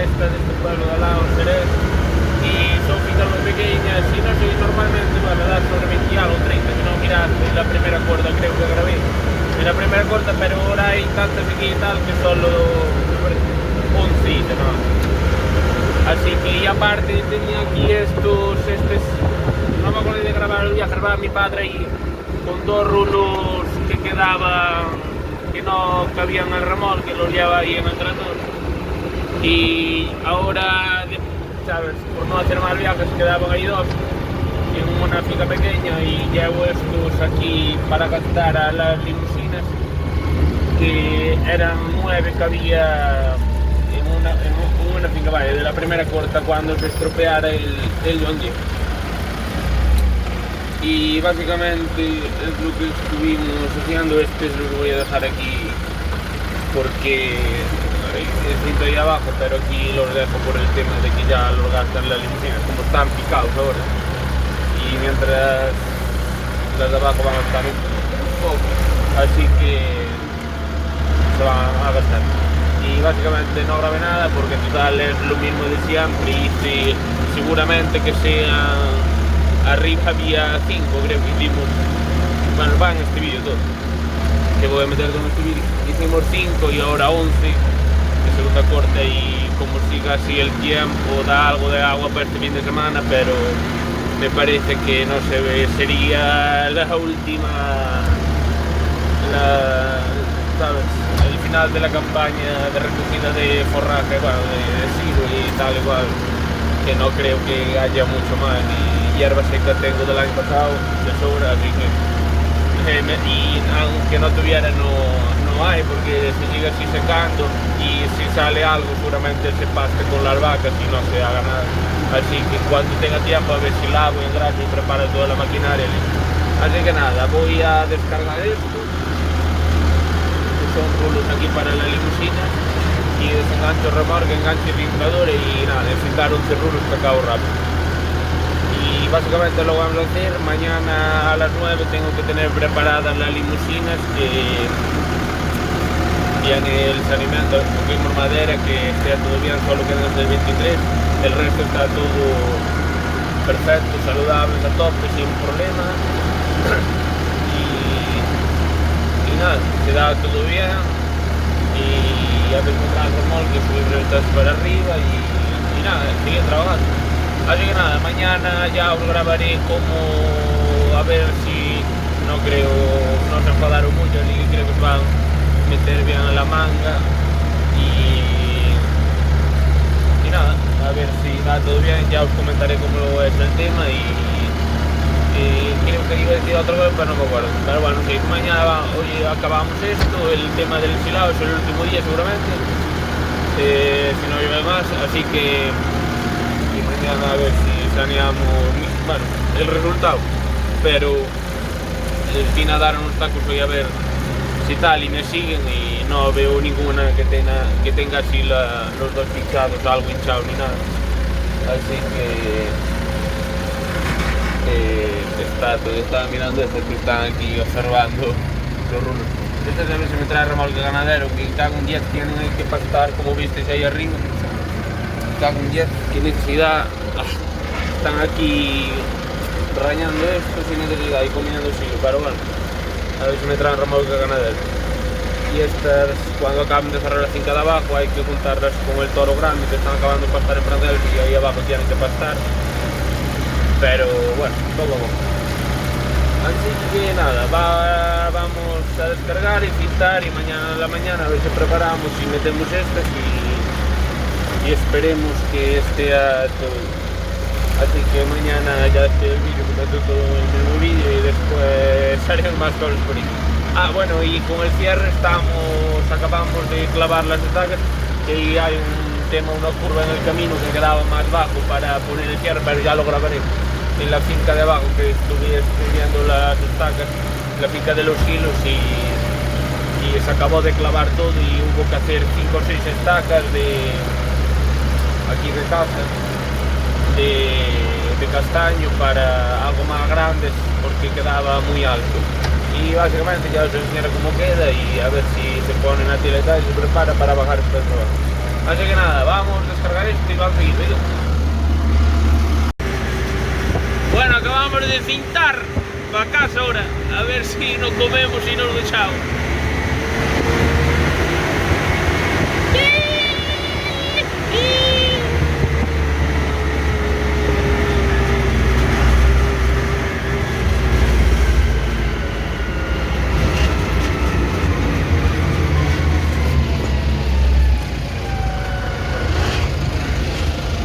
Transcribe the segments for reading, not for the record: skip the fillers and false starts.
esta de este pueblo de al lado, Jerez, y son fincas muy pequeñas, y no sé, normalmente, bueno, da sobre 20 algo, 30, que no miraste la primera cuerda, creo que grabé. En la primera cuerda, pero ahora hay tantas aquí y tal que solo 11, ¿no? Así que, y aparte tenía aquí no me acuerdo de grabar, voy a grabar a mi padre ahí con dos rulos que quedaban, que no cabían en el remolque, los llevaba ahí en el tractor. Y ahora, ¿sabes? Por no hacer más viajes, quedaban ahí dos en una finca pequeña y llevo estos aquí para gastar a las limusinas, que eran 9 que había en una finca, vaya, de la primera corta cuando se estropeara el John Deere. Y básicamente es lo que estuvimos haciendo. Este es lo que voy a dejar aquí porque es lindo ahí abajo, pero aquí los dejo por el tema de que ya los gastan las limusinas, como están picados ahora. Y mientras las de abajo van a estar un poco, así que se van a gastar. Y básicamente no grabé nada porque total es lo mismo de siempre, y seguramente que sean, arriba había 5, creo que hicimos, bueno, van en este vídeo todo, que voy a meter todo en este vídeo, hicimos 5 y ahora 11 de segunda corte, y como siga así el tiempo da algo de agua para este fin de semana, pero me parece que no se ve, sería la última, ¿sabes? El final de la campaña de recogida de forraje, bueno, de silo y tal igual, que no creo que haya mucho más, y hierba seca tengo del año pasado de sobra, así que y aunque no tuviera no hay, porque se sigue así secando, y si sale algo seguramente se paste con las vacas y no se haga nada. Así que cuando tenga tiempo a ver si lavo, engraso y preparo toda la maquinaria. Así que nada, voy a descargar esto, que son rulos aquí para la limusina, y desengancho remolque, enganche filtrador, y nada, enficar 11 rulos que acabo rápido. Y básicamente lo vamos a hacer. Mañana a las 9 tengo que tener preparadas las limusinas, que tiene el saneamiento, cogimos madera, que esté todo bien, solo quedan hasta el 23, el resto está todo perfecto, saludable, a tope, sin problema. Y nada, se da todo bien, y a ver contra el remolque, subir el para arriba, y nada, sigue trabajando. Así que nada, mañana ya os grabaré como, a ver si, no creo, no se enfadaron mucho, así que creo que van a meter bien a la manga, y nada, a ver si va todo bien, ya os comentaré cómo es el tema, y creo que iba a decir otra vez, pero no me acuerdo. Pero bueno, sí, mañana hoy acabamos esto, el tema del ensilado es el último día seguramente, si no llueve más, así que y mañana a ver si saneamos, bueno, el resultado, pero vine a dar unos tacos hoy a ver si tal, y me siguen, y no veo ninguna que tenga así los dos pinchados, algo hinchado ni nada, así que estaba mirando estos que están aquí observando los rulos. Este también se me trae remolque ganadero, que cago en 10 tienen que pastar, como visteis ahí arriba. Cago en 10, qué necesidad. Están aquí rañando esto sin necesidad y comiendo silo, pero bueno, a ver si me traen remolque ganadero. Y estas, cuando acaben de cerrar la finca de abajo, hay que juntarlas con el toro grande, que están acabando de pastar en Francel, y ahí abajo tienen que pastar. Pero bueno, poco a poco. Así que nada, vamos a descargar y pintar, y mañana a la mañana a ver si preparamos y metemos estas, y esperemos que esté todo. Así que mañana ya esté el vídeo, que meto todo en el mismo vídeo, y después haremos más cosas por ahí. Ah, bueno, y con el cierre acabamos de clavar las estacas, que hay una curva en el camino que quedaba más bajo para poner el cierre, pero ya lo grabaré en la finca de abajo, que estuve viendo las estacas, la finca de los hilos, y se acabó de clavar todo, y hubo que hacer 5 o 6 estacas aquí de casa, de castaño, para algo más grandes, porque quedaba muy alto. Y básicamente ya os enseñaré cómo queda, y a ver si se ponen a tiletar y se prepara para bajar el trabajo. Así que nada, vamos a descargar esto y vamos a seguir, ¿veis? Bueno, acabamos de cintar para casa ahora, a ver si nos comemos y nos lo echamos.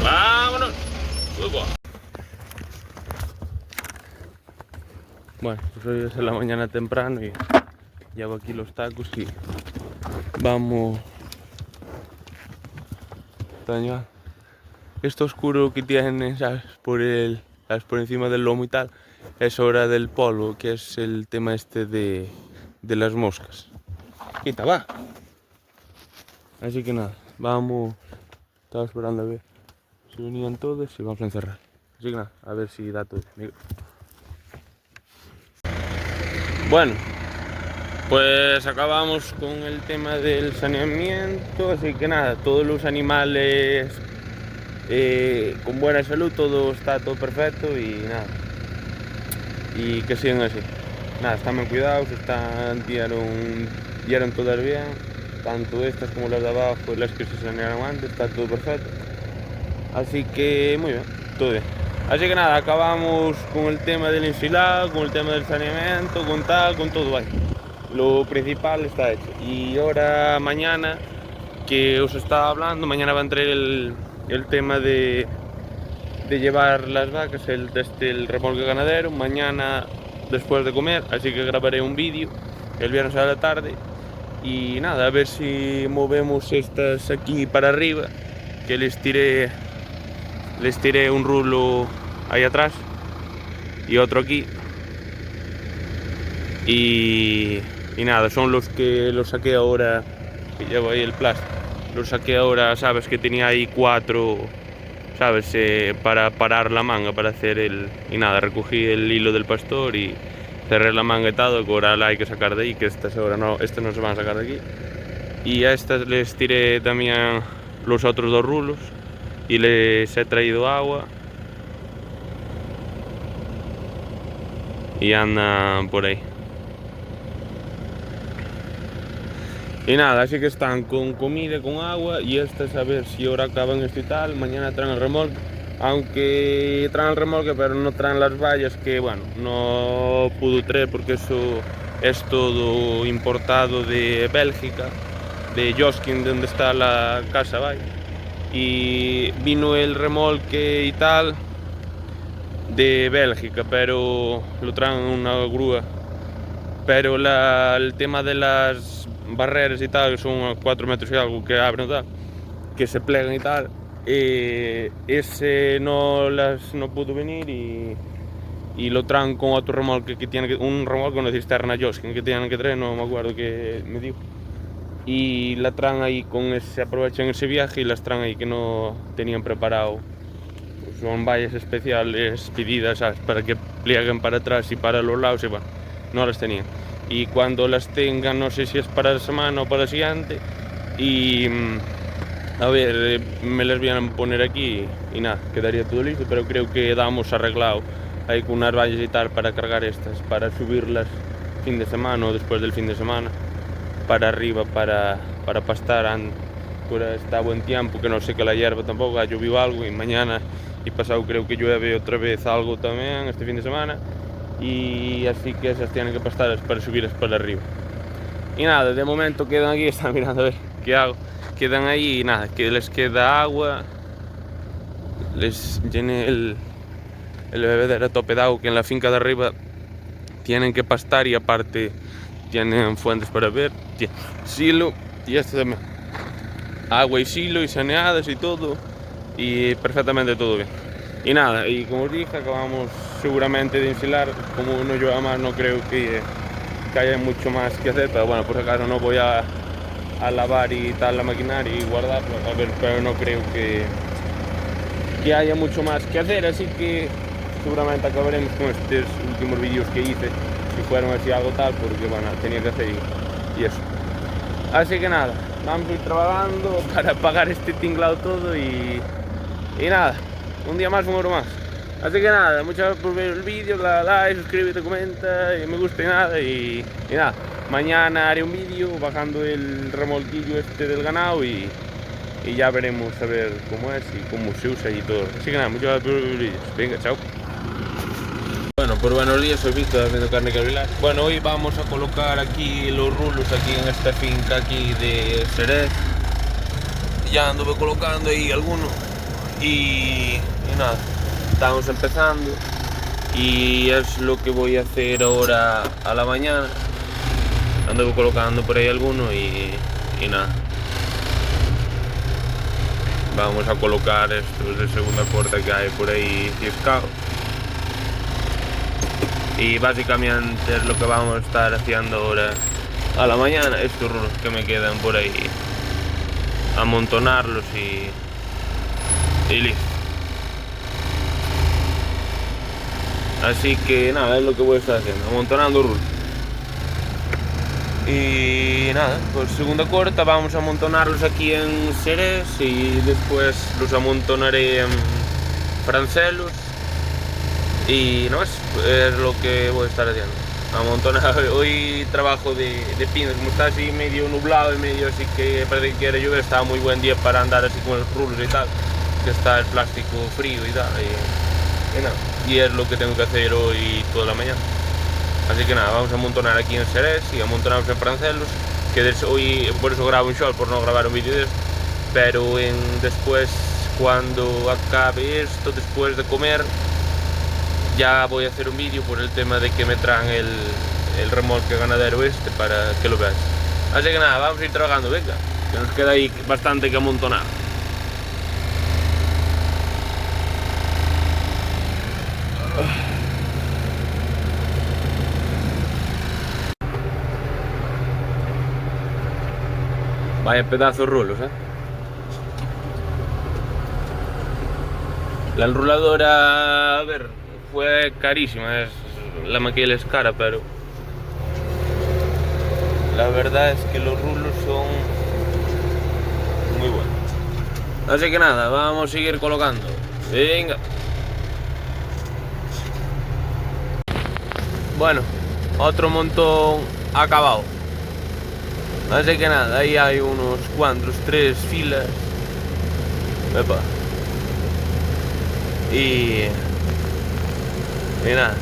Vámonos. Bueno, pues hoy es la mañana temprano y llevo aquí los tacos y vamos. Esto oscuro que tiene, ¿sabes? ¿Sabes? Por encima del lomo y tal, es hora del polvo, que es el tema este de las moscas. Quita, va. Así que nada, vamos. Estaba esperando a ver si venían todos y vamos a encerrar. Así que nada, a ver si da todo. Bueno, pues acabamos con el tema del saneamiento, así que nada, todos los animales con buena salud, todo perfecto y nada. Y que sigan así. Nada, están bien cuidados, dieron todas bien, tanto estas como las de abajo y las que se sanearon antes, está todo perfecto. Así que muy bien, todo bien. Así que nada, acabamos con el tema del ensilado, con el tema del saneamiento, con todo, vale. Lo principal está hecho. Y ahora mañana, que os estaba hablando, mañana va a entrar el tema de llevar las vacas, el remolque ganadero, mañana después de comer, así que grabaré un vídeo el viernes a la tarde. Y nada, a ver si movemos estas aquí para arriba, que les tiré un rulo ahí atrás y otro aquí y nada, son los que los saqué ahora, que llevo ahí el plástico, los saqué ahora, sabes, que tenía ahí 4, sabes, para parar la manga, para hacer y nada, recogí el hilo del pastor y cerré la manga y todo, que ahora la hay que sacar de ahí, que estas no se van a sacar de aquí. Y a estas les tiré también los otros 2 rulos y les he traído agua y andan por ahí. Y nada, así que están con comida, con agua, y estas a ver si ahora acaban esto y tal, mañana traen el remolque, aunque traen el remolque pero no traen las vallas, que bueno, no pudo traer porque eso es todo importado de Bélgica, de Joskin, donde está la casa, vaya. Y vino el remolque y tal de Bélgica, pero lo traen en una grúa, pero el tema de las barreras y tal, que son a 4 metros y algo que abren y tal, que se plegan y tal, ese no pudo venir y lo traen con otro remolque que tiene un remolque con una cisterna Joskin que tienen que traer, no me acuerdo qué me dijo, y la traen ahí se aprovechan ese viaje y las traen ahí que no tenían preparado. Son vallas especiales pedidas, ¿sabes? Para que plieguen para atrás y para los lados y bueno, no las tenían. Y cuando las tengan, no sé si es para la semana o para la siguiente, y a ver, me las vienen a poner aquí y nada, quedaría todo listo, pero creo que damos arreglado ahí con unas vallas y tal para cargar estas, para subirlas fin de semana o después del fin de semana para arriba, para pastar. Ahora está buen tiempo, que no sé que la hierba tampoco, ha llovido algo y mañana y pasado creo que llueve otra vez algo también este fin de semana, y así que esas tienen que pastar para subirlas para arriba. Y nada, de momento quedan aquí, están mirando a ver qué hago, quedan ahí y nada, que les queda agua, les llené el bebedero a tope de agua, que en la finca de arriba tienen que pastar y aparte tienen fuentes para ver, tienen silo y esto también, agua y silo y saneadas y todo, y perfectamente todo bien. Y nada, y como os dije, acabamos seguramente de ensilar, como no llueva más no creo que haya mucho más que hacer, pero bueno, por si acaso no voy a lavar y tal la maquinaria y guardarla, a ver, pero no creo que haya mucho más que hacer, así que seguramente acabaremos con estos últimos vídeos que hice, si fueron así algo tal, porque bueno, tenía que hacer y eso. Así que nada, vamos a ir trabajando para pagar este tinglado todo y nada, un día más, un euro más. Así que nada, muchas gracias por ver el vídeo, dale like, suscríbete, comenta, y me gusta y nada, y nada. Mañana haré un vídeo bajando el remolquillo este del ganado y ya veremos a ver cómo es y cómo se usa y todo. Así que nada, muchas gracias por ver el vídeo. Venga, chao. Bueno, por buenos días, soy Víctor, haciendo carne cavilar. Bueno, hoy vamos a colocar aquí los rulos aquí en esta finca aquí de Xerez. Ya anduve colocando ahí algunos y nada, estamos empezando y es lo que voy a hacer ahora a la mañana. Anduve colocando por ahí algunos y nada. Vamos a colocar estos de segunda corta que hay por ahí ciscados. Y básicamente es lo que vamos a estar haciendo ahora a la mañana, estos rulos que me quedan por ahí, amontonarlos y listo. Así que nada, es lo que voy a estar haciendo, amontonando rulos. Y nada, pues segunda corta vamos a amontonarlos aquí en Xerez y después los amontonaré en Francelos. Y no es lo que voy a estar haciendo, amontonar. Hoy trabajo de pinos, como está así medio nublado y medio así que parece que quiere llover, está muy buen día para andar así con los rulos y tal, que está el plástico frío y tal, y nada, y es lo que tengo que hacer hoy toda la mañana. Así que nada, vamos a amontonar aquí en Xerez y amontonamos en Francelos, que hoy por eso grabo un short, por no grabar un vídeo de esto, pero después cuando acabe esto, después de comer, ya voy a hacer un vídeo por el tema de que me traen el remolque ganadero este para que lo veáis. Así que nada, vamos a ir trabajando, venga, que nos queda ahí bastante que amontonar. Vaya pedazo de rulos, La enruladora, a ver, fue carísima, la maquila es cara, pero la verdad es que los rulos son muy buenos. Así que nada, vamos a seguir colocando. Venga. Bueno, otro montón acabado. Así que nada, ahí hay unos cuantos, 3 filas. Epa. Y nada,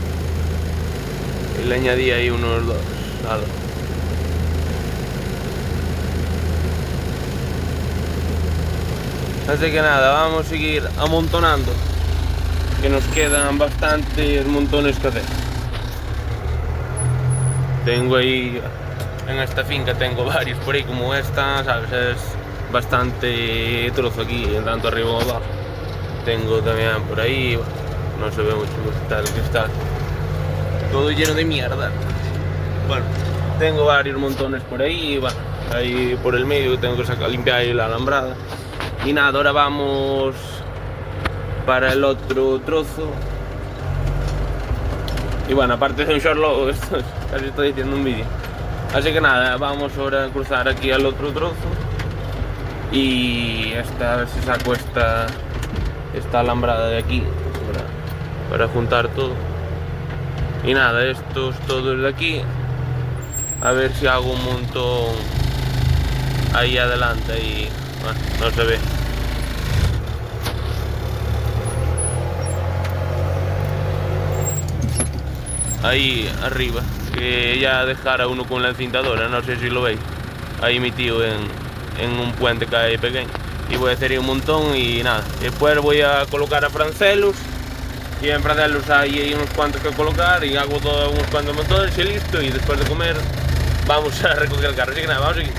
y le añadí ahí unos 2, nada. Así que nada, vamos a seguir amontonando, que nos quedan bastantes montones que hacer. Tengo ahí, en esta finca tengo varios por ahí como esta, ¿sabes? Es bastante trozo aquí, tanto arriba como abajo. Tengo también por ahí, no se ve mucho, tal que está todo lleno de mierda. Bueno, tengo varios montones por ahí, bueno, ahí por el medio tengo que limpiar ahí la alambrada. Y nada, ahora vamos para el otro trozo. Y bueno, aparte de un short logo, casi estoy haciendo un vídeo. Así que nada, vamos ahora a cruzar aquí al otro trozo. Y a ver si saco esta alambrada de aquí para juntar todo. Y nada, estos todos de aquí, a ver si hago un montón ahí adelante y bueno, no se ve. Ahí arriba, que ya dejara uno con la encintadora, no sé si lo veis, ahí mi tío en un puente que hay pequeño. Y voy a hacer ahí un montón y nada, después voy a colocar a Francelos. Y en Francelos hay unos cuantos que colocar y hago todos unos cuantos montones y listo. Y después de comer vamos a recoger el carro. Así que nada, vamos a seguir.